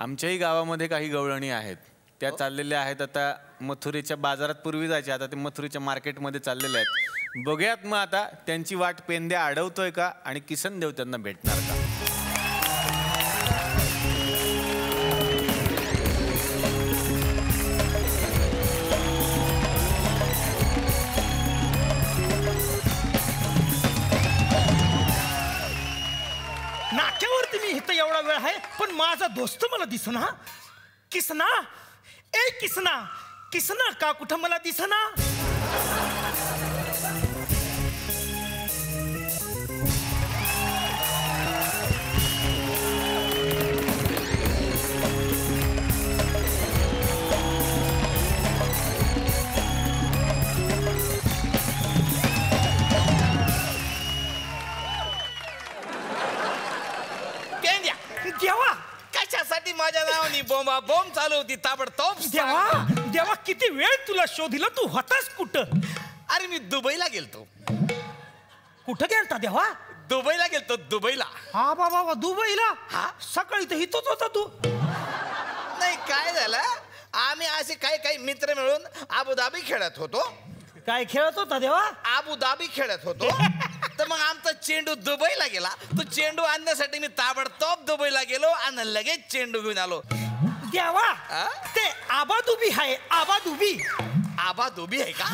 आमच्याही गावामध्ये काही गवळणी आहेत, त्या चाललेल्या आहेत आता मथुरेच्या बाजारात. पूर्वी जायचे, आता ते मथुरेच्या मार्केटमध्ये चाललेले आहेत. बघूयात मग आता त्यांची वाट पेंद्या अडवतोय का आणि किसन देव त्यांना भेटणार का. नाक्यावरती मी इथं एवढा वेळ आहे, पण माझा दोस्त मला दिसना. किसना, ए किसना, किसना का कुठं मला दिसना. देवा, कशासाठी माझ्या नावाने बोंबा बोंब चालू होती ताबडतोब. देवा देवा, किती वेळ तुला शोधिलं, तू होतास कुठं. अरे मी दुबईला गेलतो. कुठं गेलता देवा. दुबईला गेलतो, दुबईला. हा बाबा, दुबईला. हा, सकाळी तर इथंच होता तू. नाही, काय झालं, आम्ही असे काही मित्र मिळून अबुधाबी खेळत होतो. काय खेळत होता देवा. अबुधाबी खेळत होतो. तर मग आमचा चेंडू दुबईला गेला. तो चेंडू आणण्यासाठी मी ताबडतोब दुबईला गेलो आणि लगेच चेंडू घेऊन आलो. देवा, ते आबादुबी आहे. आबादुबी. आबादुबी आहे का.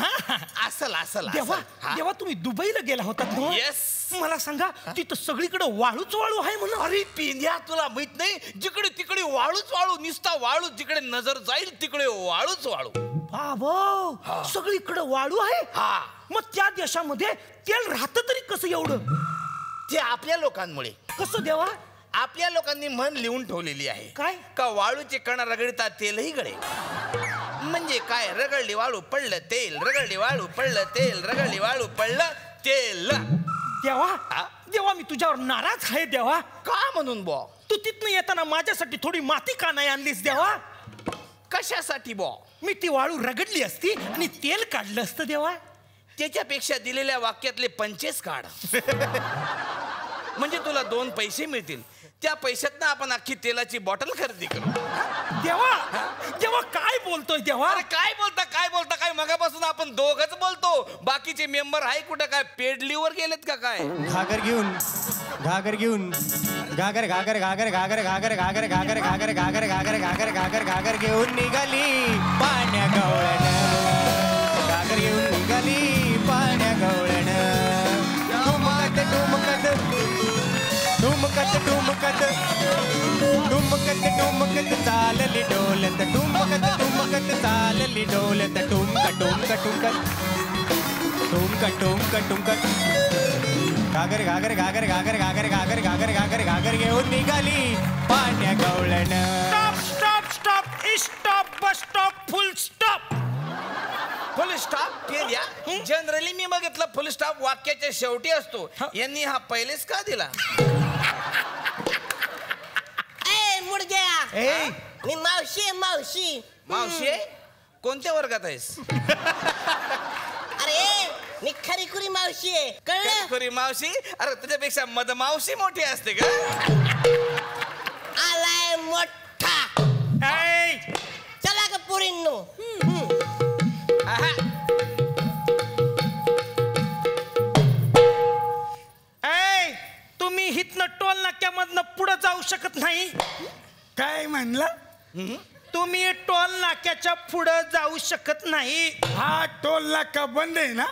असल देवा, देवा तुम्ही दुबईला गेला होता. येस. मला सांगा, तिथं सगळीकडे वाळूच वाळू आहे म्हणून. अरे पिंध्या, तुला माहित नाही, जिकडे तिकडे वाळूच वाळू, निस्ता वाळू. जिकडे नजर जाईल तिकडे वाळूच वाळू. बाबा, सगळीकडे वाळू आहे. हा, मग त्या देशामध्ये तेल राहतं तरी कसं एवढं. ते आपल्या लोकांमुळे. कसं देवा. आपल्या लोकांनी म्हण लिहून ठेवलेली आहे. काय. का वाळूचे कण रगडतात तेलही गळे. म्हणजे काय, रगडली वाळू पडलं तेल, रगडली वाळू पडलं तेल, रगडली वाळू पडलं तेल. देवा, देवा मी तुझ्यावर नाराज आहे देवा. का म्हणून बॉ. तू तिथनं येताना माझ्यासाठी थोडी माती का नाही आणलीस देवा. कशासाठी बॉ. मी ती वाळू रगडली असती आणि तेल काढलं असतं देवा. त्याच्यापेक्षा दिलेल्या वाक्यातले 25 काढ. म्हणजे तुला 2 पैसे मिळतील. त्या पैशातनं आपण अख्खी तेलाची बॉटल खरेदी करू. देवा, देवा काय बोलतोय देवा. अरे काय बोलता काय, मगापासून आपण दोघच बोलतो. बाकीचे मेंबर आहे कुठं, काय पेड लीव्हवर गेलेत का काय. घागर घेऊन घागर घेऊन निघाली पाण्या गवळण. घागर घेऊन निघाली पाण्या गवळण. ठुमकत ठुमकत ठुमकत ठुमकत चालली डोलत. ठुमकत ठुमकत चालली डोलत. ठुमक ठुमक ठुमकत ठुमकत ठुमकत. घागर घागर घागर घागर घागर घागर घागर घागर घागर घेऊन निघाली पाण्या गवळण. Stop stop stop bus stop फुल स्टॉप. फुल स्टॉप केल्या. जनरली मी बघितलं फुल स्टॉप वाक्याच्या शेवटी असतो. यांनी हा पहिलेच का दिला. मी मावशी मावशी. मावशी कोणत्या वर्गात आहेस. अरे मी खरीखुरी मावशी आहे, कळलं. खरी मावशी. अरे तुझ्यापेक्षा मधमावशी मोठी असते का. आलाय मोठा. चला का पोरींनो. तुम्ही हितनं टोल नाक्यामधनं पुढे जाऊ शकत नाही. काय म्हणला. तुम्ही टोल नाक्याच्या पुढे जाऊ शकत नाही. हा टोल नाका बंद आहे ना.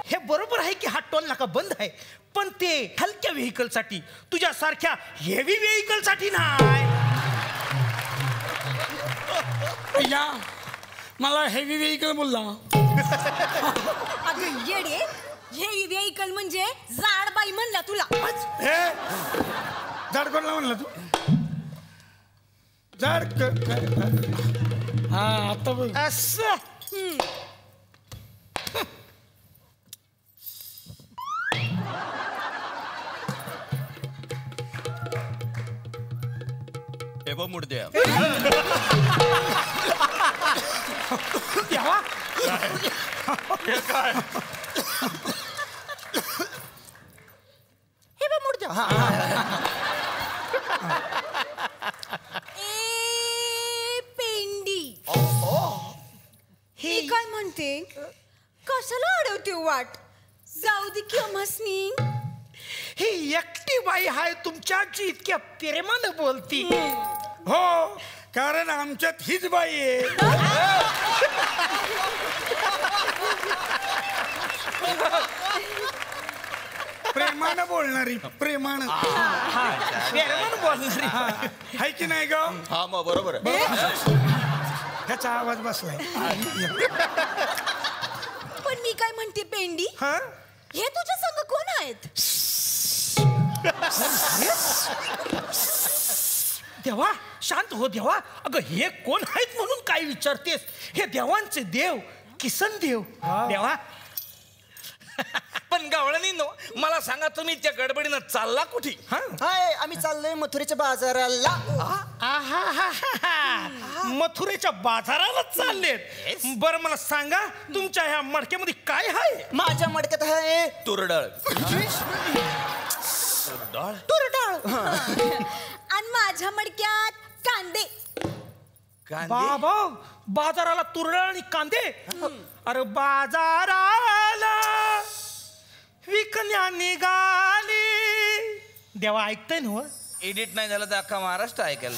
हे बरोबर आहे की हा टोल नाका बंद आहे, पण ते हलक्या व्हेकल साठी, तुझ्यासारख्या हेवी व्हेकल साठी नाही. या मला हेवी व्हेकल बोलला. अगं येडे, हेवी व्हेकल म्हणजे जाड बाई म्हणला तुला. जाड कोणला म्हणला तू. जाड हा आता बघ. असं हे बघ मुडद्या. काय हे बघ मुडद्या. ए म्हणते कशाला अडवते वाट जाऊ दे की आम्हासनी. ही एकटी बाई हाय तुमच्याची इतक्या प्रेमानं बोलती. हो कारण आमच्यात हीच बाई आहे. प्रेमानं बोलणारी प्रेमानं प्रेमानं बोलणारी. हाय की नाही ग. हा मग बरोबर आहे. ह्याचा आवाज बसलाय. पण मी काय म्हणते पेंडी हा हे तुझ्या संग कोण आहेत. देवा शांत हो देवा. अगं हे कोण आहेत म्हणून काय विचारतेस. हे देवांचे देव किसन देव. देवा पण गावळणी नो मला सांगा तुम्ही त्या गडबडीनं चालला कुठे. हाय आम्ही चाललोय मथुरेच्या बाजाराला. मथुरेच्या बाजाराला चाललेत. बरं मला सांगा तुमच्या ह्या मडक्यामध्ये काय आहे. माझ्या मडक्यात आहे तुरडळ. आणि माझ्या मडक्यात कांदे. बाबा बाजाराला तुरळ आणि कांदे. अरे बाजाराला विकण्या निघाली. देवा ऐकताय ना. एडिट नाही झालं तर अख्खा महाराष्ट्र ऐकेल.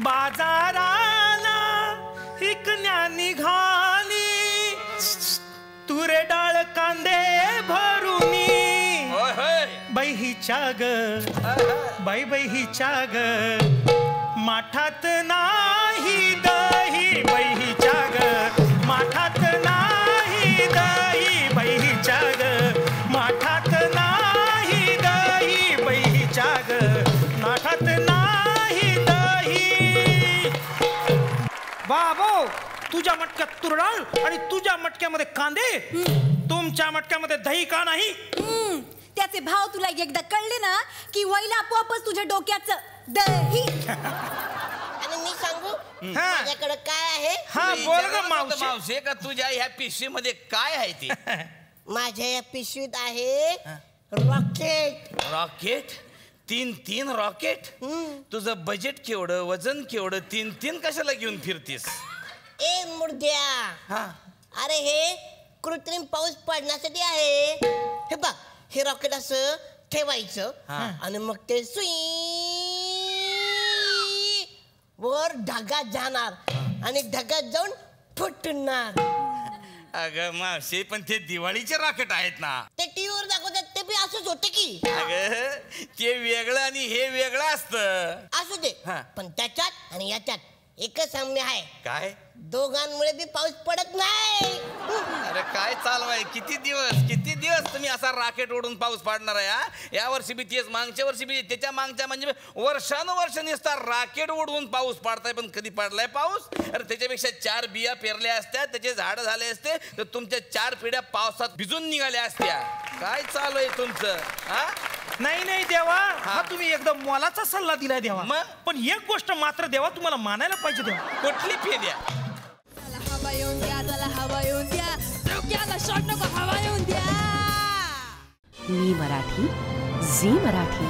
बाजाराला विकण्या निघाली तुरे डाळ कांदे भरुनी. बाई हिच्या ग बाई बाई हिच्या ग माठात नाही दही. बाई हिच्या ग माठात नाही दही. बाई हिच्या ग माठात नाही दही. बाई हिच्या ग माठात नाही दही. बाबो तुझ्या मटक्यात तुरडाळ आणि तुझ्या मटक्यामध्ये कांदे. तुमच्या मटक्यामध्ये दही का नाही. त्याचे भाव तुला एकदा कळले ना की होईल आपोआपच तुझ्या डोक्याचं दही. आणि मी सांगू माझ्याकडे काय आहे. हा बोल ग मावशी. मावशी का तुझ्या ह्या पिशवी मध्ये काय आहे ते. माझ्या या पिशवीत आहे रॉकेट. रॉकेट. 3 रॉकेट. तुझं बजेट केवढं वजन केवढं 3 कशाला घेऊन फिरतीस. ए मुर्द्या अरे हे कृत्रिम पाऊस पडण्यासाठी आहे. हे बघ हे रॉकेट असं ठेवायचं आणि मग ते सुई वर ढगात जाणार आणि ढगात जाऊन फुटणार. अगं मावशी पण ते दिवाळीचे रॉकेट आहेत ना. ते टीव्हीवर दाखवतात ते बी असंच होतं की. अगं ते वेगळं आणि हे वेगळं असतं. असू दे पण त्याच्यात आणि याच्यात एकच साम्य आहे. काय. दोघांमुळे बी पाऊस पडत नाही. अरे काय चालवाय. किती दिवस तुम्ही असा रॉकेट ओढून पाऊस पाडणार आहे. या वर्षी बी तेच मागच्या वर्षी बी त्याच्या मागच्या म्हणजे वर्षानुवर्ष नुसता रॉकेट ओढून पाऊस पाडताय. पण कधी पडलाय पाऊस. अरे त्याच्यापेक्षा 4 बिया पेरल्या असत्या त्याचे झाड झाले असते तर तुमच्या 4 पिढ्या पावसात भिजून निघाल्या असत्या. काय चालू आहे तुमचं. नाही देवा हा तुम्ही एकदम मोलाचा सल्ला दिलाय देवा. मग? पण एक गोष्ट मात्र देवा तुम्हाला मानायला पाहिजे देवा. कुठली फेद्या. हवा येऊन द्या त्याला हवा येऊन द्या डोक्याला शॉट नको हवा येऊन द्या. मी मराठी झी मराठी.